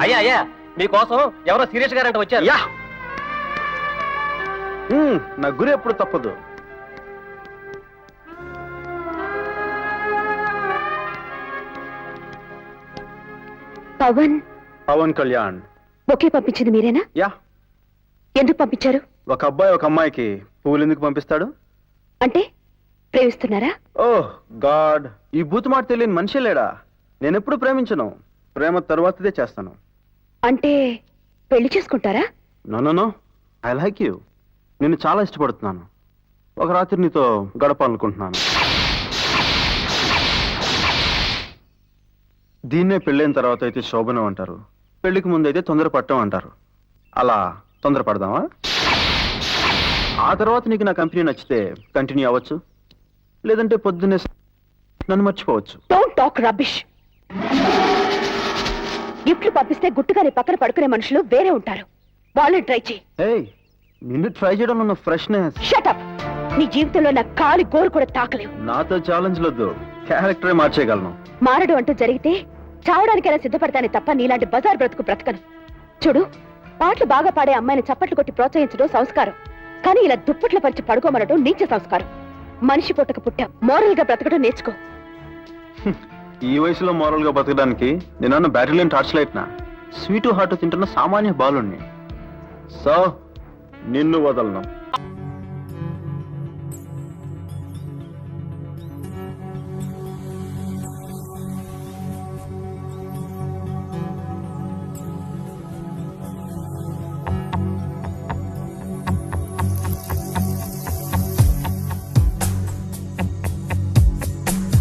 అయ్యా అయ్యా మీకోసం ఎవరో సీరియస్ గారంట వచ్చారు. యా నా గురి ఎప్పుడు తప్పదు. పవన్ పవన్ కళ్యాణ్. బొకే పంపించింది మీరేనా? యా. ఎందుకు పంపించారు? ఒక అబ్బాయి ఒక అమ్మాయికి పువ్వులు ఎందుకు పంపిస్తాడు? అంటే ప్రేమిస్తున్నారా? ఓహ్ గాడ్, ఈ బూత్ మాట తెలియని మనిషి లేడా? నేను ఎప్పుడు ప్రేమించను, ప్రేమ తర్వాతదే చేస్తాను. అంటే పెళ్లి చేసుకుంటారా? No no no, I like you. నిన్ను చాలా ఇష్టపడుతున్నాను. ఒక రాత్రి నీతో గడపాలనుకుంటున్నాను. దీన్నే పెళ్ళైన తర్వాత అయితే శోభనం అంటారు, పెళ్లికి ముందైతే తొందరపడటం అంటారు. అలా తొందరపడదామా? ఆ తర్వాత నీకు నా కంపెనీ నచ్చితే కంటిన్యూ అవ్వచ్చు, లేదంటే పొద్దున్నే నన్ను మర్చిపోవచ్చు. Don't talk rubbish. గిఫ్ట్లు పంపిస్తే గుట్టుగానే పక్కన పడుకునే మనుషులు వేరే ఉంటారు, వాళ్ళని ట్రై చేయి. ఏయ్, నిన్ను ట్రై చేయడంలో ఉన్న ఫ్రెష్నెస్. Shut up. నీ జీవితంలో నా కాలి గోరు కూడా తాకలేవు. నాతో ఛాలెంజ్ లొద్దు, క్యారెక్టరే మార్చేయగలను. మారడు అంటూ జరిగితే చావడానికైనా సిద్ధపడతానే తప్ప నీలాంటి బజార్ బ్రతుకు బ్రతకను. చూడు, పాటలు బాగా పాడే అమ్మాయిని చప్పట్లు కొట్టి ప్రోత్సహించడం సంస్కారం, కానీ ఇలా దుప్పట్లు పరిచి పడుకోమనడం నీచ సంస్కారం. మనిషి పుట్టక పుట్టా మోరల్ గా బ్రతకడం నేర్చుకో. ఈ వయసులో మోరల్ గా బతకడానికి నేనన్న బ్యాటరీలోని టార్చ్ లైట్ నా స్వీటు హార్ట్ తింటున్న సామాన్య బాలుణ్ణి. సో నిన్ను వదలను.